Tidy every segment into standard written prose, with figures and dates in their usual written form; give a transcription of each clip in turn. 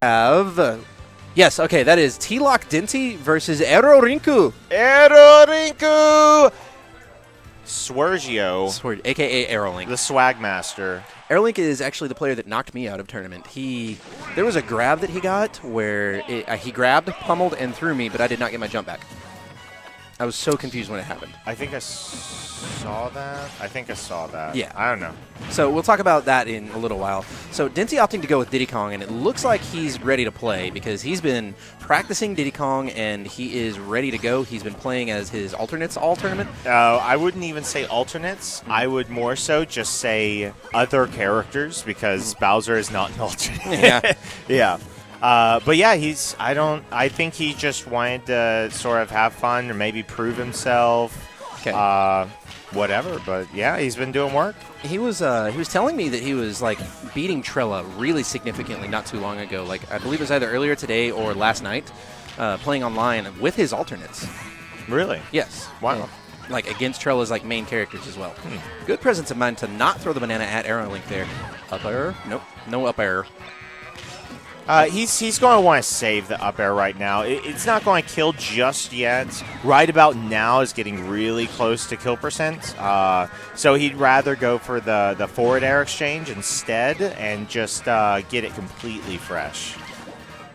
have... yes, okay, that is TLOC Denti versus AeroLink. AeroLink! Swergio, a.k.a. AeroLink. the swag master. AeroLink is actually the player that knocked me out of tournament. There was a grab that he got where he grabbed, pummeled, and threw me, but I did not get my jump back. I was so confused when it happened. I think I saw that. Yeah. I don't know. So we'll talk about that in a little while. So Denti opting to go with Diddy Kong, and it looks like he's ready to play because he's been practicing Diddy Kong, and he is ready to go. He's been playing as his alternates all tournament. I wouldn't even say alternates. I would more so just say other characters because Bowser is not an alternate. Yeah. Yeah. But yeah, I think he just wanted to sort of have fun or maybe prove himself. Okay. Whatever, but yeah, he's been doing work. He was telling me that he was like beating Trella really significantly not too long ago. Like I believe it was either earlier today or last night, playing online with his alternates. Really? Yes. Wow. And, like against Trella's like main characters as well. Good presence of mind to not throw the banana at AeroLink there. Up air? Nope. No up air. He's going to want to save the up air right now. It's not going to kill just yet. Right about now is getting really close to kill percent. So he'd rather go for the forward air exchange instead and just get it completely fresh.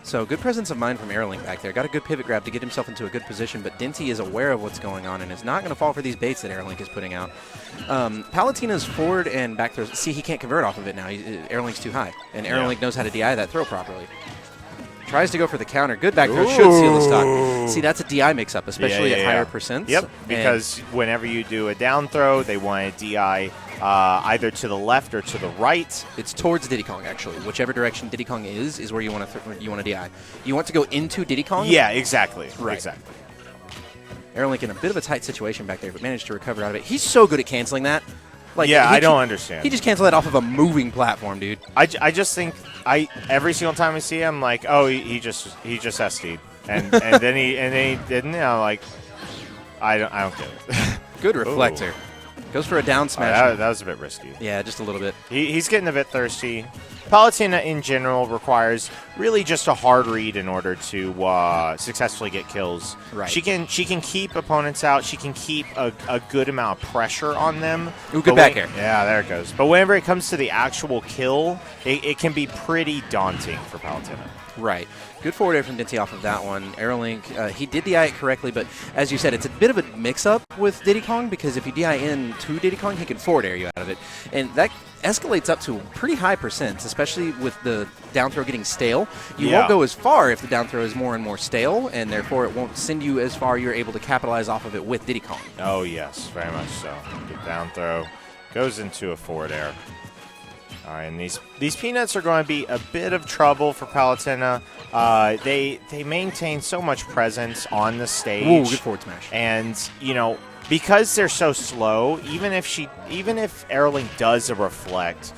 So good presence of mind from AeroLink back there. Got a good pivot grab to get himself into a good position, but Denti is aware of what's going on and is not going to fall for these baits that AeroLink is putting out. Palutena's forward and back throws. See, he can't convert off of it now. AeroLink's too high, and AeroLink knows how to DI that throw properly. Tries to go for the counter. Good back throw. Should seal the stock. See, that's a DI mix-up, especially at higher percents. Yep, because whenever you do a down throw, they want to DI either to the left or to the right. It's towards Diddy Kong, actually. Whichever direction Diddy Kong is where you want to DI. You want to go into Diddy Kong? Yeah, exactly. Right. Exactly. AeroLink in a bit of a tight situation back there, but managed to recover out of it. He's so good at canceling that. Like, yeah, I don't understand. He just canceled that off of a moving platform, dude. I just think every single time I see him, like, oh, he just SD'd, and then he didn't. And I'm like, I don't get it. Good reflector. Goes for a down smash. That was a bit risky. Yeah, just a little bit. He's getting a bit thirsty. Palutena in general requires really just a hard read in order to successfully get kills. Right. She can keep opponents out. She can keep a good amount of pressure on them. Ooh, good back air. Yeah, there it goes. But whenever it comes to the actual kill, it can be pretty daunting for Palutena. Right. Good forward air from Denti off of that one. AeroLink, he did DI it correctly, but as you said, it's a bit of a mix-up with Diddy Kong because if you DI in to Diddy Kong, he can forward air you out of it. And that escalates up to pretty high percents, especially with the down throw getting stale. You won't go as far if the down throw is more and more stale, and therefore it won't send you as far. You're able to capitalize off of it with Diddy Kong. Oh, yes, very much so. Good down throw. Goes into a forward air. All right, and these peanuts are going to be a bit of trouble for Palutena. They maintain so much presence on the stage. Ooh, good forward smash. And, you know, because they're so slow, even if AeroLink does a reflect,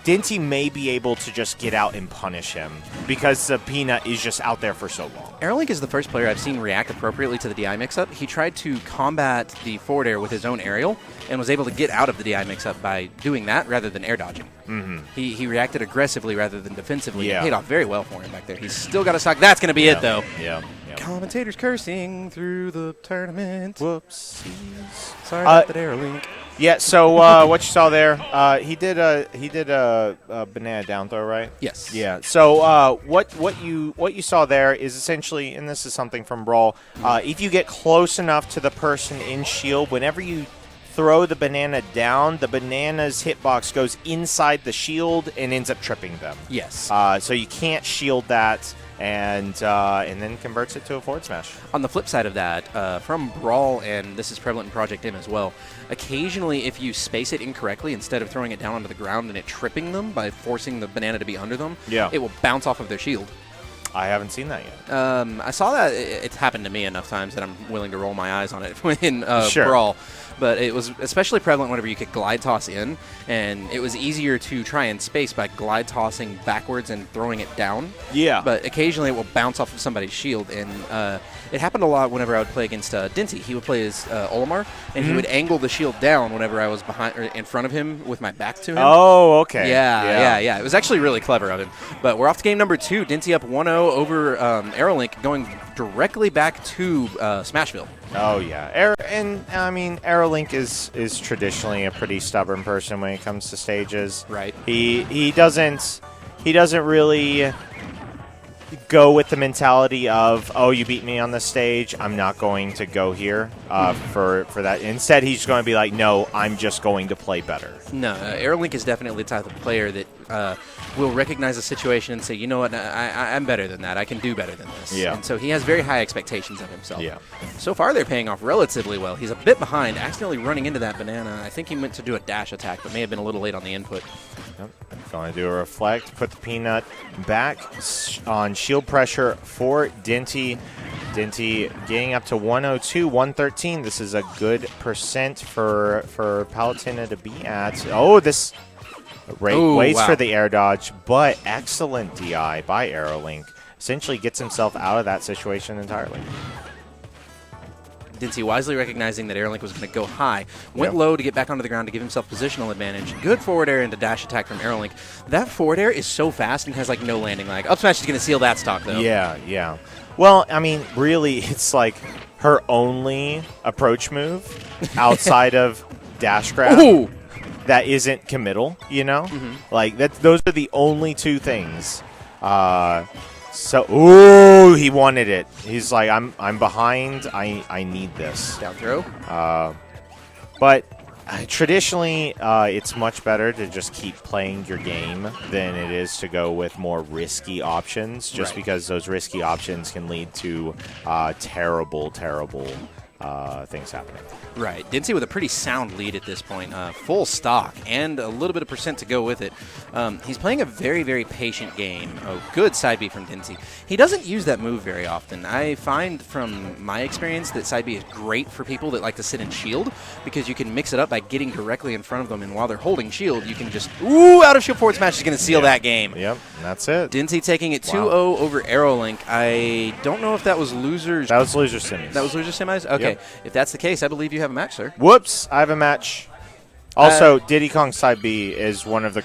Denti may be able to just get out and punish him because the peanut is just out there for so long. AeroLink is the first player I've seen react appropriately to the DI mix-up. He tried to combat the forward air with his own aerial and was able to get out of the DI mix-up by doing that rather than air dodging. Mm-hmm. He reacted aggressively rather than defensively. Yeah. It paid off very well for him back there. He's still got a stock. That's going to be it, though. Yeah. Commentators cursing through the tournament. Whoopsies. Sorry about that, AeroLink. Yeah, so what you saw there, he did a banana down throw, right? Yes. Yeah. So what you saw there is essentially, and this is something from Brawl, if you get close enough to the person in shield, whenever you throw the banana down, the banana's hitbox goes inside the shield and ends up tripping them. Yes. So you can't shield that. And then converts it to a forward smash. On the flip side of that, from Brawl, and this is prevalent in Project M as well, occasionally if you space it incorrectly, instead of throwing it down onto the ground and it tripping them by forcing the banana to be under them, it will bounce off of their shield. I haven't seen that yet. I saw that. It's happened to me enough times that I'm willing to roll my eyes on it in Brawl. but it was especially prevalent whenever you could glide toss in, and it was easier to try and space by glide tossing backwards and throwing it down. Yeah. But occasionally it will bounce off of somebody's shield, and it happened a lot whenever I would play against Denti. He would play as Olimar, and he would angle the shield down whenever I was behind or in front of him with my back to him. Oh, okay. Yeah. It was actually really clever of him. But we're off to game number 2. Denti up 1-0 over AeroLink, going directly back to Smashville. Oh yeah, AeroLink is traditionally a pretty stubborn person when it comes to stages. Right. He doesn't really go with the mentality of, oh, you beat me on the stage, I'm not going to go here for that. Instead, he's going to be like, no, I'm just going to play better. No, AeroLink is definitely the type of player that will recognize a situation and say, you know what, I'm better than that. I can do better than this. Yeah. And so he has very high expectations of himself. Yeah. So far, they're paying off relatively well. He's a bit behind, accidentally running into that banana. I think he meant to do a dash attack, but may have been a little late on the input. Yep. Going to do a reflect, put the peanut back on shield pressure for Denti. Denti getting up to 102, 113. This is a good percent for Palutena to be at. Oh, this waits for the air dodge, but excellent DI by AeroLink. Essentially gets himself out of that situation entirely. Denti wisely recognizing that AeroLink was going to go high, went low to get back onto the ground to give himself positional advantage. Good forward air into dash attack from AeroLink. That forward air is so fast and has like no landing lag. Up smash is going to seal that stock though. Yeah. Well, I mean, really, it's like her only approach move outside of dash grab. Ooh. That isn't committal, you know? Like, those are the only two things. Ooh, he wanted it. He's like, I'm behind. I need this. Down throw. But traditionally, it's much better to just keep playing your game than it is to go with more risky options, just because those risky options can lead to terrible things happening. Right. Didn't with a pretty sound lead at this point. Full stock and a little bit of percent to go with it. He's playing a very, very patient game. Oh, good side B from Denti. He doesn't use that move very often. I find from my experience that side B is great for people that like to sit in shield because you can mix it up by getting directly in front of them, and while they're holding shield, you can just, out of shield forward smash is going to seal that game. Yep, that's it. Denti taking it 2-0 over AeroLink. I don't know if that was losers. That was loser semis. That was loser semis? Okay. Yep. If that's the case, I believe you have a match, sir. Whoops, I have a match. Also, Diddy Kong Side B is one of the